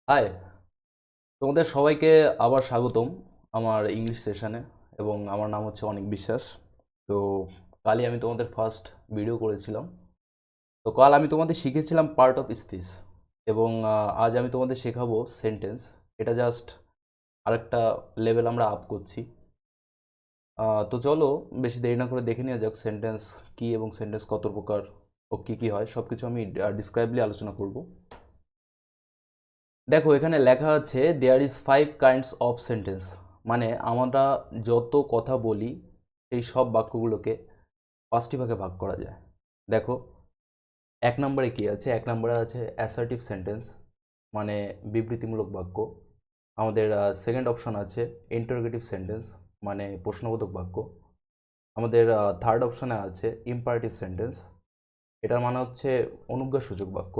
High, তোমাদের সবাইকে আবার স্বাগতম আমার ইংলিশ সেশনে। এবং আমার নাম হচ্ছে অনিক বিশ্বাস। তো কালই আমি তোমাদের ফার্স্ট ভিডিও করেছিলাম। তো কাল আমি তোমাদের শিখেছিলাম পার্ট অফ স্পিচ, এবং আজ আমি তোমাদের শেখাবো সেন্টেন্স। এটা জাস্ট আরেকটা লেভেল আমরা আপ করছি। তো চলো, বেশি দেরি না করে দেখে নেওয়া যাক সেন্টেন্স কী এবং সেন্টেন্স কত প্রকার ও কী কী হয়, সব কিছু আমি ডিসক্রাইবলি আলোচনা করব। দেখো, এখানে লেখা আছে there is 5 kinds of sentence. মানে আমরা যত কথা বলি সেই সব বাক্যগুলোকে 5টি ভাগে ভাগ করা যায়। দেখো, 1 নম্বরে কি আছে? 1 নম্বরে আছে অ্যাসার্টিভ সেন্টেন্স, মানে বিবৃতিমূলক বাক্য। আমাদের সেকেন্ড অপশন আছে ইন্টারোগেটিভ সেন্টেন্স, মানে প্রশ্নবোধক বাক্য। আমাদের থার্ড অপশনে আছে ইম্পারেটিভ সেন্টেন্স, এটার মানে হচ্ছে অনুজ্ঞাসূচক বাক্য।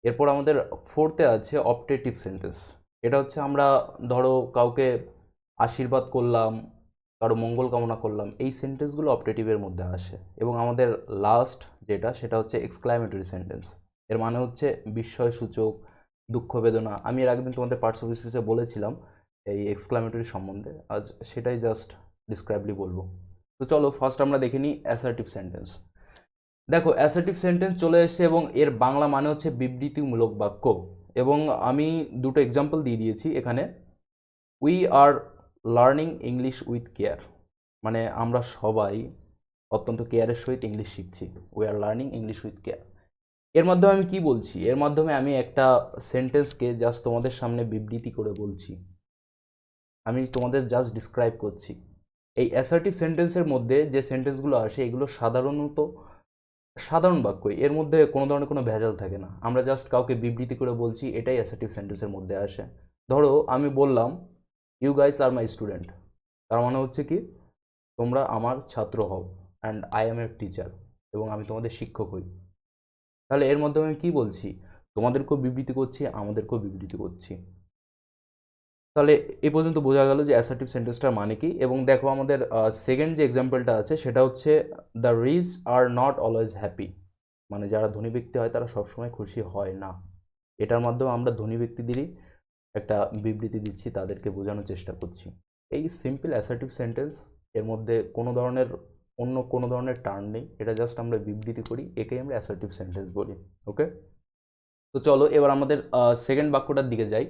এরপর আমাদের ফোর্থে আছে অপটেটিভ সেন্টেন্স। এটা হচ্ছে আমরা ধরো কাউকে আশীর্বাদ করলাম, কারো মঙ্গল কামনা করলাম, এই সেন্টেন্সগুলো অপটেটিভের মধ্যে আসে। এবং আমাদের লাস্ট যেটা, সেটা হচ্ছে এক্সক্লামেটরি সেন্টেন্স। এর মানে হচ্ছে বিস্ময়সূচক, দুঃখ বেদনা। আমি এর আগের দিন তোমাদের পার্টস অফ স্পিচে বলেছিলাম এই এক্সক্লামেটরি সম্বন্ধে, আজ সেটাই জাস্ট ডিসক্রাইবলি বলবো। তো চলো ফার্স্ট আমরা দেখে নিই অ্যাসার্টিভ সেন্টেন্স। দেখো, অ্যাসার্টিভ সেন্টেন্স চলে এসেছে এবং এর বাংলা মানে হচ্ছে বিবৃতিমূলক বাক্য। এবং আমি দুটো এক্সাম্পল দিয়ে দিয়েছি এখানে। We are learning English with care, মানে আমরা সবাই অত্যন্ত কেয়ারের সহিত ইংলিশ শিখছি। We are learning English with care. এর মাধ্যমে আমি কি বলছি? এর মাধ্যমে আমি একটা সেন্টেন্সকে জাস্ট তোমাদের সামনে বিবৃতি করে বলছি, আমি তোমাদের জাস্ট ডিসক্রাইব করছি। এই অ্যাসার্টিভ সেন্টেন্সের মধ্যে যে সেন্টেন্সগুলো আসে এগুলো সাধারণত সাধারণ বাক্যই, এর মধ্যে কোনো ধরনের কোনো ভেজাল থাকে না। আমরা জাস্ট কাউকে বিবৃতি করে বলছি, এটাই অ্যাসার্টিভ সেন্টেন্সের মধ্যে আসে। ধরো আমি বললাম you guys are my student, তার মানে হচ্ছে কি, তোমরা আমার ছাত্র হও, and I am a teacher, এবং আমি তোমাদের শিক্ষক হই। তাহলে এর মাধ্যমে আমি কী বলছি? তোমাদেরকেও বিবৃতি করছি, আমাদেরকেও বিবৃতি করছি। তাহলে এ পর্যন্ত বোঝা গেল যে অ্যাসার্টিভ সেন্টেন্সটার মানে কি। এবং দেখো, আমাদের সেকেন্ড যে এক্সাম্পলটা আছে সেটা হচ্ছে the rich are not always happy, মানে যারা ধনী ব্যক্তি হয় তারা সবসময় খুশি হয় না। এটার মাধ্যমে আমরা ধনী ব্যক্তিদেরই একটা বিবৃতি দিচ্ছি, তাদেরকে বোঝানোর চেষ্টা করছি। এই সিম্পল অ্যাসার্টিভ সেন্টেন্স, এর মধ্যে কোনো ধরনের অন্য কোনো ধরনের টার্ন নেই, এটা জাস্ট আমরা বিবৃতি করি, একেই আমরা অ্যাসার্টিভ সেন্টেন্স বলি। ওকে, তো চলো এবার আমাদের সেকেন্ড বাক্যটার দিকে যাই।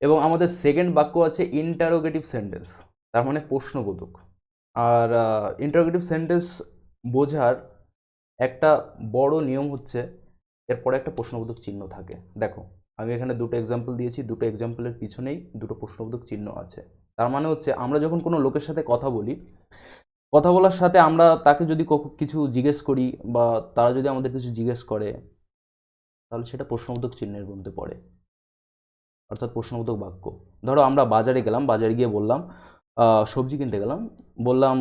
এবং আমাদের সেকেন্ড বাক্য আছে ইন্টারোগেটিভ সেন্টেন্স, তার মানে প্রশ্নবোধক। আর ইন্টারোগেটিভ সেন্টেন্স বোঝার একটা বড় নিয়ম হচ্ছে এরপরে একটা প্রশ্নবোধক চিহ্ন থাকে। দেখো, আমি এখানে দুটো এক্সাম্পল দিয়েছি, দুটো এক্সাম্পলের পিছনেই দুটো প্রশ্নবোধক চিহ্ন আছে। তার মানে হচ্ছে আমরা যখন কোনো লোকের সাথে কথা বলি, কথা বলার সাথে আমরা তাকে যদি কিছু জিজ্ঞেস করি, বা তারা যদি আমাদের কিছু জিজ্ঞেস করে, তাহলে সেটা প্রশ্নবোধক চিহ্নের মধ্যে পড়ে, অর্থাৎ প্রশ্নবোধক বাক্য। ধরো আমরা বাজারে গেলাম, বাজারে গিয়ে বললাম, সবজি কিনতে গেলাম, বললাম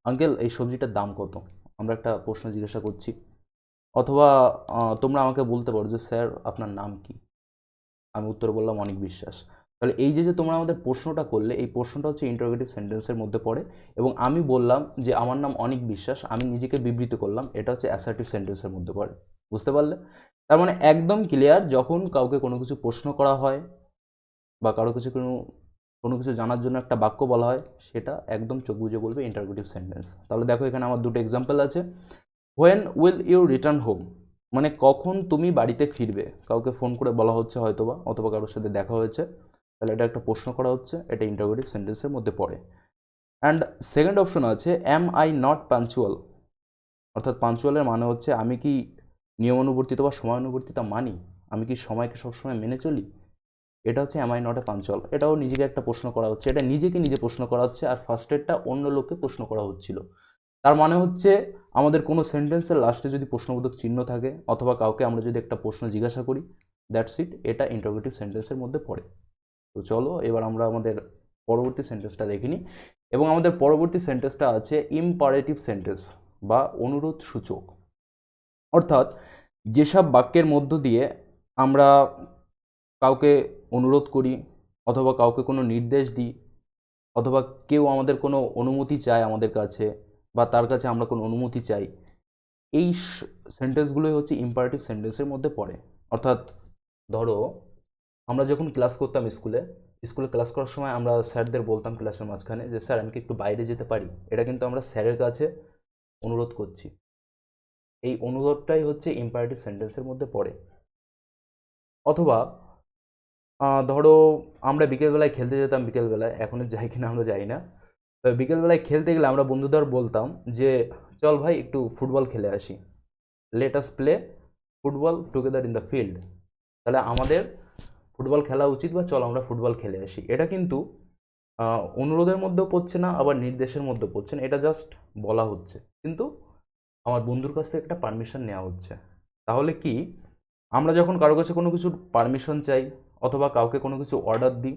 আঙ্কেল এই সবজিটার দাম কত? আমরা একটা প্রশ্ন জিজ্ঞাসা করছি। অথবা তোমরা আমাকে বলতে পারো যে স্যার আপনার নাম কি? আমি উত্তর বললাম অনিক বিশ্বাস। তাহলে এই যে যে তোমরা আমাদের প্রশ্নটা করলে, এই প্রশ্নটা হচ্ছে ইন্টারোগেটিভ সেন্টেন্সের মধ্যে পড়ে। এবং আমি বললাম যে আমার নাম অনিক বিশ্বাস, আমি নিজেকে বিবৃত করলাম, এটা হচ্ছে অ্যাসার্টিভ সেন্টেন্সের মধ্যে পড়ে। বুঝতে পারলে? তার মানে একদম ক্লিয়ার, যখন কাউকে কোনো কিছু প্রশ্ন করা হয় বা কারো কিছু কোনো কোনো কিছু জানার জন্য একটা বাক্য বলা হয়, সেটা একদম চোখ বুজে বলবে ইন্টারোগেটিভ সেন্টেন্স। তাহলে দেখো, এখানে আমার দুটো এক্সাম্পল আছে। When will you return home, মানে কখন তুমি বাড়িতে ফিরবে? কাউকে ফোন করে বলা হচ্ছে হয়তোবা, অথবা কারোর সাথে দেখা হয়েছে, তাহলে এটা একটা প্রশ্ন করা হচ্ছে, এটা ইন্টারোগেটিভ সেন্টেন্সের মধ্যে পড়ে। অ্যান্ড সেকেন্ড অপশন আছে অ্যাম আই নট পাঞ্চুয়াল, অর্থাৎ পাঞ্চুয়ালের মানে হচ্ছে আমি কি নিয়মানুবর্তিতা বা সময়ানুবর্তিতা মানি, আমি কি সময়কে সবসময় মেনে চলি। এটা হচ্ছে am I not a punctual, এটাও নিজেকে একটা প্রশ্ন করা হচ্ছে, এটা নিজেকে নিজে প্রশ্ন করা হচ্ছে, আর ফার্স্টেরটা অন্য লোককে প্রশ্ন করা হচ্ছিল। তার মানে হচ্ছে আমাদের কোনো সেন্টেন্সের লাস্টে যদি প্রশ্নবোধক চিহ্ন থাকে, অথবা কাউকে আমরা যদি একটা প্রশ্ন জিজ্ঞাসা করি, দ্যাটস ইট, এটা ইন্টারোগেটিভ সেন্টেন্সের মধ্যে পড়ে। তো চলো এবার আমরা আমাদের পরবর্তী সেন্টেন্সটা দেখে নিই। এবং আমাদের পরবর্তী সেন্টেন্সটা আছে ইম্পারেটিভ সেন্টেন্স বা অনুরোধ সূচক। অর্থাৎ যেসব বাক্যের মধ্য দিয়ে আমরা কাউকে অনুরোধ করি, অথবা কাউকে কোনো নির্দেশ দিই, অথবা কেউ আমাদের কোনো অনুমতি চায় আমাদের কাছে, বা তার কাছে আমরা কোনো অনুমতি চাই, এই সেন্টেন্সগুলোই হচ্ছে ইম্পারেটিভ সেন্টেন্সের মধ্যে পড়ে। অর্থাৎ ধরো আমরা যখন ক্লাস করতাম স্কুলে ক্লাস করার সময় আমরা স্যারদের বলতাম ক্লাসের মাঝখানে যে স্যার আমি কি একটু বাইরে যেতে পারি, এটা কিন্তু আমরা স্যারের কাছে অনুরোধ করছি। এই অনুরোধটাই হচ্ছে ইম্পারেটিভ সেন্টেন্সের মধ্যে পড়ে। অথবা ধরো আমরা বিকেলবেলায় খেলতে যেতাম, বিকেলবেলায় এখনও যাই কিনা আমরা যাই না, বিকেলবেলায় খেলতে গেলে আমরা বন্ধুদের বলতাম যে চল ভাই একটু ফুটবল খেলে আসি, let us play football together in the field. তাহলে আমাদের ফুটবল খেলা উচিত বা চল আমরা ফুটবল খেলে আসি। এটা কিন্তু অনুরোধের মধ্যেও পড়ছে না, আবার নির্দেশের মধ্যেও পড়ছে না, এটা জাস্ট বলা হচ্ছে, কিন্তু আমার বন্ধুর কাছ থেকে একটা পারমিশন নেওয়া হচ্ছে। তাহলে কি আমরা যখন কারোর কাছে কোনো কিছুর পারমিশন চাই, অথবা কাউকে কোনো কিছু অর্ডার দিই,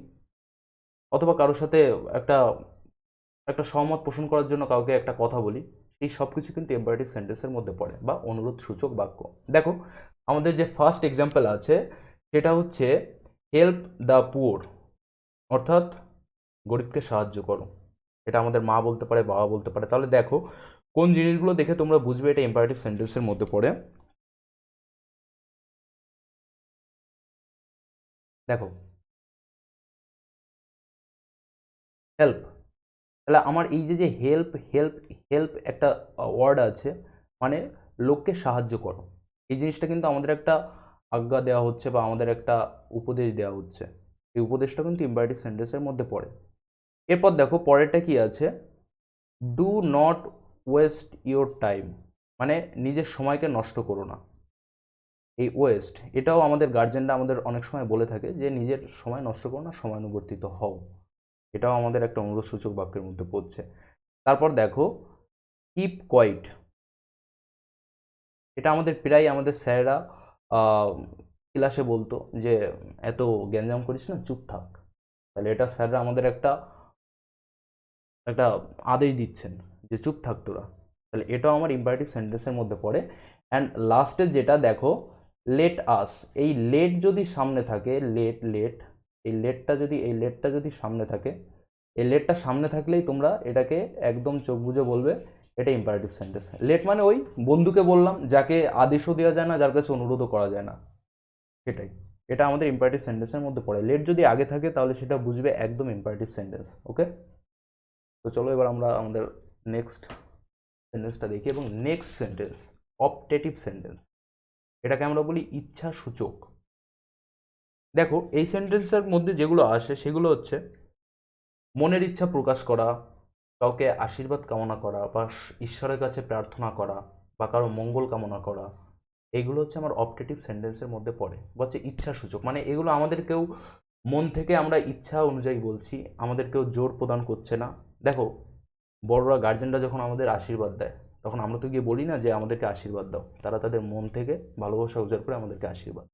অথবা কারোর সাথে একটা একটা সহমত পোষণ করার জন্য কাউকে একটা কথা বলি, এই সব কিছু কিন্তু ইম্পারেটিভ সেন্টেন্সের মধ্যে পড়ে বা অনুরোধ সূচক বাক্য। দেখো আমাদের যে ফার্স্ট এক্সাম্পল আছে সেটা হচ্ছে হেল্প দ্য পুয়ার, অর্থাৎ গরিবকে সাহায্য করো। এটা আমাদের মা বলতে পারে, বাবা বলতে পারে। তাহলে দেখো কোন জিনিসগুলো দেখে তোমরা বুঝবে এটা ইম্পারেটিভ সেন্টেন্সের মধ্যে পড়ে। দেখো হেল্প, তাহলে আমার এই যে যে হেল্প হেল্প হেল্প একটা ওয়ার্ড আছে, মানে লোককে সাহায্য করো, এই জিনিসটা কিন্তু আমাদের একটা আজ্ঞা দেওয়া হচ্ছে বা আমাদের একটা উপদেশ দেওয়া হচ্ছে। এই উপদেশটা কিন্তু ইম্পারেটিভ সেন্টেন্সের মধ্যে পড়ে। এরপর দেখো পরেরটা কি আছে, do not waste your time, মানে নিজের সময়কে নষ্ট করো না। এই ওয়েস্ট এটাও আমাদের গার্জেনরা আমাদের অনেক সময় বলে থাকে যে নিজের সময় নষ্ট করো না, সময়ানুবর্তিত হও। এটাও আমাদের একটা অনুরোধসূচক বাক্যের মধ্যে পড়ছে। তারপর দেখো কিপ কোয়াইট, এটা আমাদের প্রায় আমাদের স্যারেরা ক্লাসে বলতো যে এত গ্যাঞ্জাম করিস না, চুপ থাক। তাহলে এটা স্যাররা আমাদের একটা একটা আদেশ দিচ্ছেন যে চুপ থাক তোরা। তাহলে এটাও আমার ইম্পারেটিভ সেন্টেন্সের মধ্যে পড়ে। অ্যান্ড লাস্টের যেটা দেখো লেট আস, এই লেট যদি সামনে থাকে, লেট লেট এই লেটটা যদি সামনে থাকে, এই লেটটা সামনে থাকলেই তোমরা এটাকে একদম চোখ বুজে বলবে এটা ইম্পারেটিভ সেন্টেন্স। লেট মানে ওই বন্ধুকে বললাম যাকে আদেশও দেওয়া যায় না, যার কাছে অনুরোধও করা যায় না, সেটাই। এটা আমাদের ইম্পারেটিভ সেন্টেন্সের মধ্যে পড়ে। লেট যদি আগে থাকে তাহলে সেটা বুঝবে একদম ইম্পারেটিভ সেন্টেন্স। ওকে, তো চলো এবার আমরা আমাদের নেক্সট সেন্টেন্সটা দেখি। এবং নেক্সট সেন্টেন্স অপটেটিভ সেন্টেন্স, এটাকে আমরা বলি ইচ্ছা সূচক। দেখো এই সেন্টেন্সের মধ্যে যেগুলো আসে সেগুলো হচ্ছে মনের ইচ্ছা প্রকাশ করা, কাউকে আশীর্বাদ কামনা করা, বা ঈশ্বরের কাছে প্রার্থনা করা, বা কারো মঙ্গল কামনা করা, এগুলো হচ্ছে আমার অপটেটিভ সেন্টেন্সের মধ্যে পড়ে। হচ্ছে ইচ্ছা সূচক, মানে এগুলো আমাদের কেউ মন থেকে আমরা ইচ্ছা অনুযায়ী বলছি, আমাদের কেউ জোর প্রদান করছে না। দেখো বড়রা গার্জেনরা যখন আমাদের আশীর্বাদ দেয় তখন আমরা তো গিয়ে বলি না যে আমাদেরকে আশীর্বাদ দাও, তারা তাদের মন থেকে ভালোবাসা উজাড় করে আমাদেরকে আশীর্বাদ।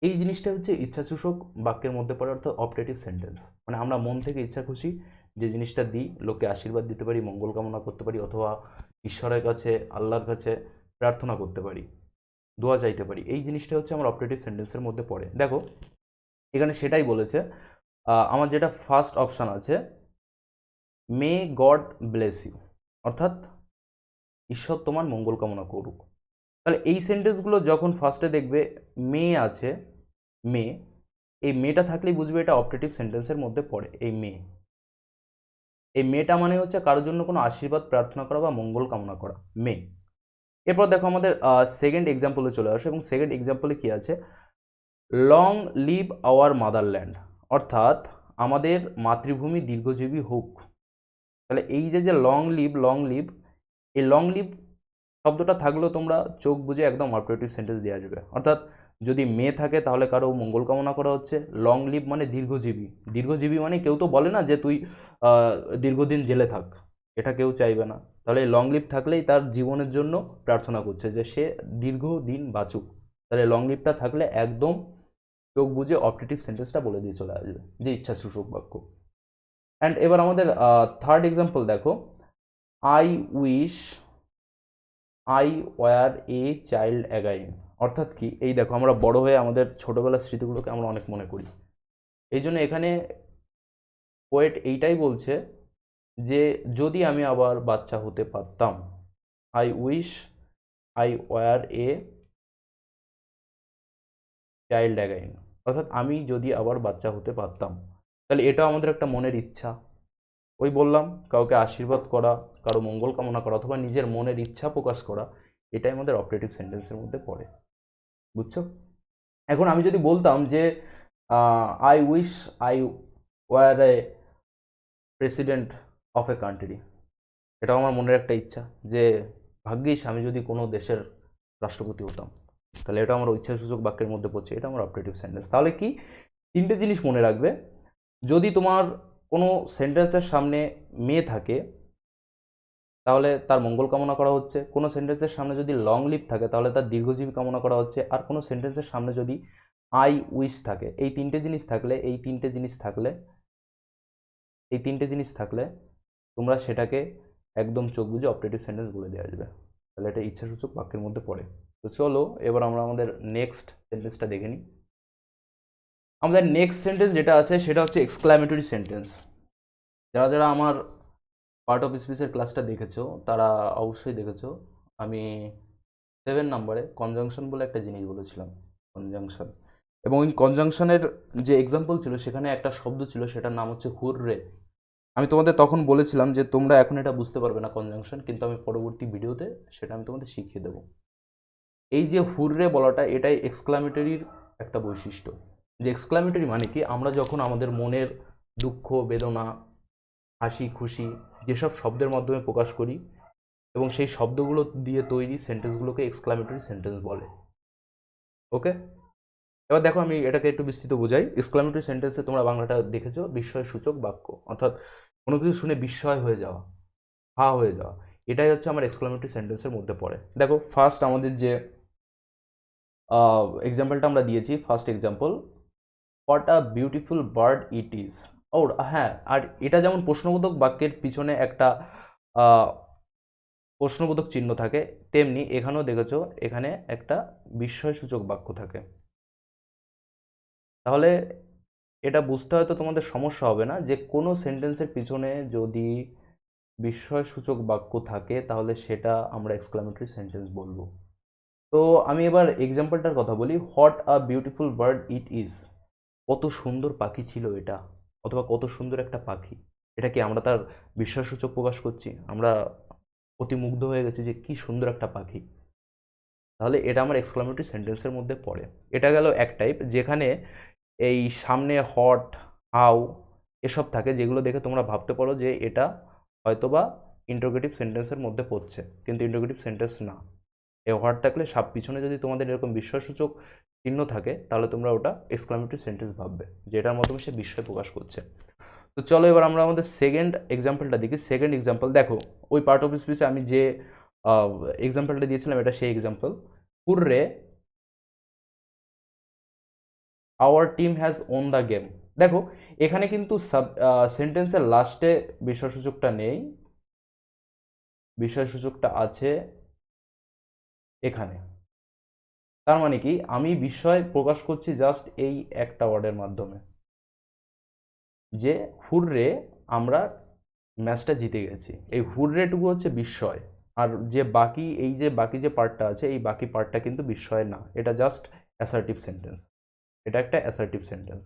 এই জিনিসটা হচ্ছে ইচ্ছাসূচক বাক্যের মধ্যে পড়ে, অর্থাৎ অপটেটিভ সেন্টেন্স। মানে আমরা মন থেকে ইচ্ছা খুশি যে জিনিসটা দিই, লোককে আশীর্বাদ দিতে পারি, মঙ্গল কামনা করতে পারি, অথবা ঈশ্বরের কাছে আল্লাহর কাছে প্রার্থনা করতে পারি, দোয়া চাইতে পারি, এই জিনিসটা হচ্ছে আমার অপটেটিভ সেন্টেন্সের মধ্যে পড়ে। দেখো এখানে সেটাই বলেছে। আমার যেটা ফার্স্ট অপশান আছে মে গড ব্লেস ইউ, অর্থাৎ ঈশ্বর তোমার মঙ্গল কামনা করুক। তাহলে এই সেন্টেন্সগুলো যখন ফার্স্টে দেখবে মে আছে, মে, এই মেটা থাকলেই বুঝবে এটা অপটেটিভ সেন্টেন্সের মধ্যে পড়ে। এই মেটা মানে হচ্ছে কারোর জন্য কোনো আশীর্বাদ প্রার্থনা করা বা মঙ্গল কামনা করা, মে। এরপর দেখো আমাদের সেকেন্ড এক্সাম্পলে চলে আসে, এবং সেকেন্ড এক্সাম্পলে কি আছে, লং লিভ আওয়ার মাদারল্যান্ড, অর্থাৎ আমাদের মাতৃভূমি দীর্ঘজীবী হোক। তাহলে এই যে লং লিভ, এই লং লিভ শব্দটা থাকলেও তোমরা চোখ বুঝে একদম অপটেটিভ সেন্টেন্স দেওয়া যাবে। অর্থাৎ যদি মে থাকে তাহলে কারো মঙ্গল কামনা করা হচ্ছে। লং লিভ মানে দীর্ঘজীবী মানে কেউ তো বলে না যে তুই দীর্ঘদিন জেলে থাক, এটা কেউ চাইবে না। তাহলে লং লিভ থাকলেই তার জীবনের জন্য প্রার্থনা করছে যে সে দীর্ঘদিন বাঁচুক। তাহলে লং লিভটা থাকলে একদম চোখ বুঝে অপটেটিভ সেন্টেন্সটা বলে দিয়ে চলে আসবে যে ইচ্ছা সূচক বাক্য। অ্যান্ড এবার আমাদের থার্ড এক্সাম্পল দেখো, I wish I were a child again, অর্থাৎ কি, এই দেখো আমরা বড় হয়ে আমাদের ছোটোবেলার স্মৃতিগুলোকে আমরা অনেক মনে করি। এই জন্য এখানে পোয়েট এইটাই বলছে যে যদি আমি আবার বাচ্চা হতে পারতাম, I wish I were a child again, অর্থাৎ আমি যদি আবার বাচ্চা হতে পারতাম, তাহলে এটাও আমাদের একটা মনের ইচ্ছা। ওই বললাম, কাউকে আশীর্বাদ করা, কারো মঙ্গল কামনা করা অথবা নিজের মনের ইচ্ছা প্রকাশ করা, এটাই আমাদের অপারেটিভ সেন্টেন্সের মধ্যে পড়ে। বুঝছো? এখন আমি যদি বলতাম যে I wish I were A president of a country, এটাও আমার মনের একটা ইচ্ছা যে ভাগ্যিস আমি যদি কোনো দেশের রাষ্ট্রপতি হতাম, তাহলে এটা আমার ইচ্ছাসূচক বাক্যের মধ্যে পড়ছে, এটা আমার অপারেটিভ সেন্টেন্স। তাহলে কি, তিনটে জিনিস মনে রাখবে। যদি তোমার কোনো সেন্টেন্সের সামনে মেয়ে থাকে তাহলে তার মঙ্গল কামনা করা হচ্ছে, কোনো সেন্টেন্সের সামনে যদি লং লিভ থাকে তাহলে তার দীর্ঘজীবী কামনা করা হচ্ছে, আর কোনো সেন্টেন্সের সামনে যদি আই উইশ থাকে, এই তিনটে জিনিস থাকলে তোমরা সেটাকে একদম চোখ বুঝে অপারেটিভ সেন্টেন্স বলে দিয়ে আসবে, তাহলে এটা ইচ্ছাসূচক বাক্যের মধ্যে পড়ে। তো চলো এবার আমরা আমাদের নেক্সট সেন্টেন্সটা দেখে নিই। আমাদের নেক্সট সেন্টেন্স যেটা আছে সেটা হচ্ছে এক্সক্লামেটরি সেন্টেন্স। যারা যারা আমার পার্ট অফ স্পিচের ক্লাসটা দেখেছো তারা অবশ্যই দেখেছো আমি 7 নম্বরে কনজাংশন বলে একটা জিনিস বলেছিলাম, কনজাংশন। এবং ওই কনজাংশনের যে এক্সাম্পল ছিল সেখানে একটা শব্দ ছিল, সেটার নাম হচ্ছে হুররে। আমি তোমাদের তখন বলেছিলাম যে তোমরা এখন এটা বুঝতে পারবে না কনজাংশন, কিন্তু আমি পরবর্তী ভিডিওতে সেটা আমি তোমাদের শিখিয়ে দেবো। এই যে হুররে বলাটা, এটাই এক্সক্লামেটরির একটা বৈশিষ্ট্য। যে এক্সক্লামেটরি মানে কি, আমরা যখন আমাদের মনের দুঃখ, বেদনা, হাসি, খুশি যেসব শব্দের মাধ্যমে প্রকাশ করি এবং সেই শব্দগুলো দিয়ে তৈরি সেন্টেন্সগুলোকে এক্সক্লামেটরি সেন্টেন্স বলে। ওকে, এবার দেখো আমি এটাকে একটু বিস্তৃত বোঝাই। এক্সক্লামেটরি সেন্টেন্সে তোমরা বাংলাটা দেখেছো বিস্ময়সূচক বাক্য, অর্থাৎ কোনো কিছু শুনে বিস্ময় হয়ে যাওয়া, হা হয়ে যাওয়া, এটাই হচ্ছে আমার এক্সক্লামেটরি সেন্টেন্সের মধ্যে পড়ে। দেখো ফার্স্ট আমাদের যে এক্সাম্পলটা আমরা দিয়েছি, first example, what a beautiful bird it is. ও হ্যাঁ, আর এটা যেমন প্রশ্নবোধক বাক্যের পিছনে একটা প্রশ্নবোধক চিহ্ন থাকে, তেমনি এখানেও দেখেছো এখানে একটা বিস্ময়সূচক বাক্য থাকে। তাহলে এটা বুঝতে হয়তো তোমাদের সমস্যা হবে না যে কোনো সেন্টেন্সের পিছনে যদি বিস্ময়সূচক বাক্য থাকে তাহলে সেটা আমরা এক্সক্লামেটরি সেন্টেন্স বলবো। তো আমি এবার এক্সাম্পলটার কথা বলি। What a beautiful bird it is, কত সুন্দর পাখি ছিল এটা, অথবা কত সুন্দর একটা পাখি। এটা কি আমরা তার বিস্ময়সূচক প্রকাশ করছি? আমরা অতি মুগ্ধ হয়ে গেছি যে কি সুন্দর একটা পাখি, তাহলে এটা আমার এক্সক্লামেটরি সেন্টেন্সের মধ্যে পড়ে। এটা গেল এক টাইপ, যেখানে এই সামনে হট, হাউ এসব থাকে, যেগুলো দেখে তোমরা ভাবতে পারো যে এটা হয়তোবা ইন্টারোগেটিভ সেন্টেন্সের মধ্যে পড়ছে, কিন্তু ইন্টারোগেটিভ সেন্টেন্স না। এই হট থাকলে পিছনে যদি তোমাদের এরকম বিস্ময়সূচক চিহ্ন থাকে তাহলে তোমরা ওটা এক্সক্লামেটরি সেন্টেন্স ভাববে, যেটার মাধ্যমে সে বিস্ময় প্রকাশ করছে। তো চলো এবার আমরা আমাদের সেকেন্ড এক্সাম্পলটা দেখি। সেকেন্ড এক্সাম্পল দেখো, ওই পার্ট অফ স্পিচে আমি যে এক্সাম্পলটা দিয়েছিলাম এটা সেই example. Hurray, our team has won the game. দেখো এখানে কিন্তু সেন্টেন্সের লাস্টে বিস্ময়সূচকটা নেই, বিস্ময়সূচকটা আছে এখানে। তার মানে কি, আমি বিস্ময় প্রকাশ করছি জাস্ট এই একটা ওয়ার্ডের মাধ্যমে, যে হুররে আমরা ম্যাচটা জিতে গেছি। এই হুররেটুকু হচ্ছে বিস্ময়, আর যে বাকি এই যে বাকি যে পার্টটা আছে এই বাকি পার্টটা কিন্তু বিস্ময় না, এটা জাস্ট অ্যাসার্টিভ সেন্টেন্স, এটা একটা অ্যাসার্টিভ সেন্টেন্স।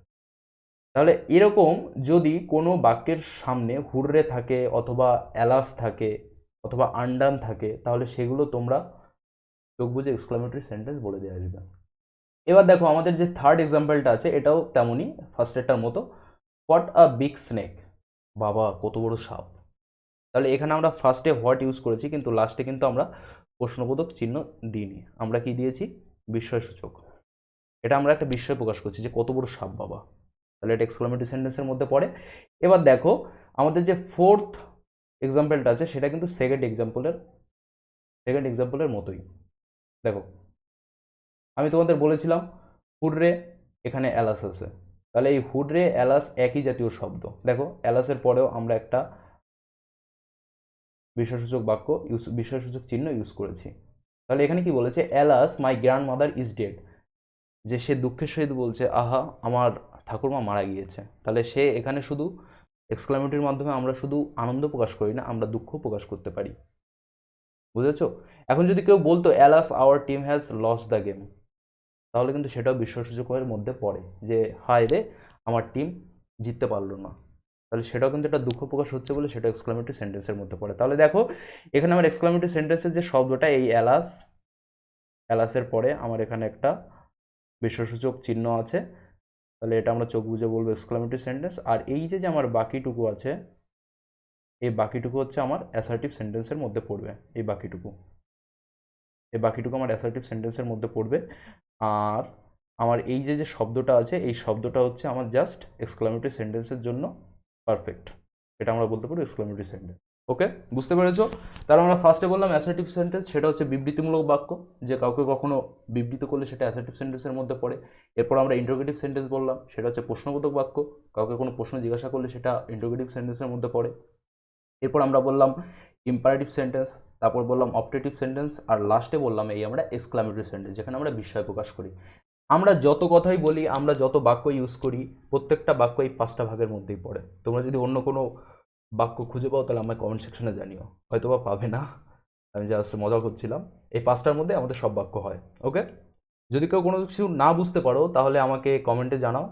তাহলে এরকম যদি কোনো বাক্যের সামনে হুররে থাকে অথবা অ্যালাস থাকে অথবা আন্ডান থাকে তাহলে সেগুলো তোমরা চোখ বুঝে এক্সক্লামেটরি সেন্টেন্স বলে দিয়ে আসবে। এবার দেখো আমাদের যে থার্ড এক্সাম্পলটা আছে এটাও তেমনই ফার্স্টেরটার মতো। হোয়াট আ বিগ স্নেক, বাবা কত বড় সাপ। তাহলে এখানে আমরা ফার্স্টে হোয়াট ইউজ করেছি, কিন্তু লাস্টে কিন্তু আমরা প্রশ্নবোধক চিহ্ন দিইনি, আমরা কি দিয়েছি, বিস্ময়সূচক। এটা আমরা একটা বিস্ময় প্রকাশ করছি যে কত বড় সাপ বাবা, তাহলে এটা এক্সক্লামেটরি সেন্টেন্সের মধ্যে পড়ে। এবার দেখো আমাদের যে ফোর্থ এক্সাম্পলটা আছে সেটা কিন্তু সেকেন্ড এক্সাম্পলের মতোই। দেখো আমি তোমাদের বলেছিলাম হুডরে, এখানে অ্যালাস আছে, তাহলে এই হুডরে অ্যালাস একই জাতীয় শব্দ। দেখো অ্যালাসের পরেও আমরা একটা বিস্ময়সূচক চিহ্ন ইউজ করেছি। তাহলে এখানে কি বলেছে, alas my grand mother is dead, যে সে দুঃখের সহিত বলছে আহা আমার ঠাকুরমা মারা গিয়েছে। তাহলে সে এখানে শুধু এক্সক্লামেটরির মাধ্যমে আমরা শুধু আনন্দ প্রকাশ করি না, আমরা দুঃখ প্রকাশ করতে পারি। বুঝেছো? এখন যদি কেউ বলতো alas our team has lost the game, তাহলে কিন্তু সেটাও বিস্ময়সূচকের মধ্যে পড়ে, যে হায় রে আমার টিম জিততে পারলো না। তাহলে সেটাও কিন্তু একটা দুঃখ প্রকাশ হচ্ছে বলে সেটা এক্সক্লামেটরি সেন্টেন্সের মধ্যে পড়ে। তাহলে দেখো এখানে আমার এক্সক্লামেটরি সেন্টেন্সের যে শব্দটা, এই অ্যালাস, অ্যালাসের পরে আমার এখানে একটা বিস্ময়সূচক চিহ্ন আছে, তাহলে এটা আমরা চোখ বুজে বলবো এক্সক্লামেটরি সেন্টেন্স। আর এই যে আমার বাকিটুকু আছে, এই বাকিটুকু হচ্ছে আমার অ্যাসার্টিভ সেন্টেন্সের মধ্যে পড়বে। এই বাকিটুকু আমার অ্যাসার্টিভ সেন্টেন্সের মধ্যে পড়বে। আর আমার এই যে শব্দটা আছে, এই শব্দটা হচ্ছে আমার জাস্ট এক্সক্লামেটরি সেন্টেন্সের জন্য পারফেক্ট। এটা আমরা বলতে পারি এক্সক্লামেটরি সেন্টেন্স। ওকে, বুঝতে পেরেছো? তাহলে আমরা ফার্স্টে বললাম অ্যাসার্টিভ সেন্টেন্স, সেটা হচ্ছে বিবৃতিমূলক বাক্য, যে কাউকে কখনো বিবৃত করলে সেটা অ্যাসার্টিভ সেন্টেন্সের মধ্যে পড়ে। এরপর আমরা ইন্টারোগেটিভ সেন্টেন্স বললাম, সেটা হচ্ছে প্রশ্নবোধক বাক্য, কাউকে কোনো প্রশ্ন জিজ্ঞাসা করলে সেটা ইন্টারোগেটিভ সেন্টেন্সের মধ্যে পড়ে। এরপর আমরা বললাম ইম্পারেটিভ সেন্টেন্স, তারপর বললাম অপটেটিভ সেন্টেন্স, আর লাস্টে বললাম এই আমরা এক্সক্লামেটরি সেন্টেন্স, যেখানে আমরা বিস্ময় প্রকাশ করি। আমরা যত কথাই বলি, আমরা যত বাক্য ইউজ করি, প্রত্যেকটা বাক্য এই 5টা ভাগের মধ্যেই পড়ে। তোমরা যদি অন্য কোনো বাক্য খুঁজে পাও তাহলে আমায় কমেন্ট সেকশনে জানিও, হয়তো বা পাবে না, আমি জাস্ট মজা করছিলাম। এই 5টার মধ্যে আমাদের সব বাক্য হয়। ওকে, যদি কেউ কোনো কিছু না বুঝতে পারো তাহলে আমাকে কমেন্টে জানাও,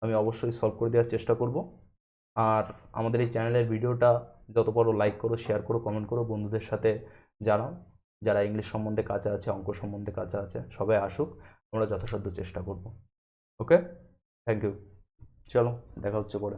আমি অবশ্যই সলভ করে দেওয়ার চেষ্টা করব। আর আমাদের এই চ্যানেলের ভিডিওটা যত পারো লাইক করো, শেয়ার করো, কমেন্ট করো, বন্ধুদের সাথে জানাও। যারা ইংলিশ সম্বন্ধে কাঁচা আছে, অঙ্ক সম্বন্ধে কাঁচা আছে, সবাই আসুক, আমরা যথাসাধ্য চেষ্টা করব। ওকে, থ্যাংক ইউ। চলো, দেখা হচ্ছে পরে।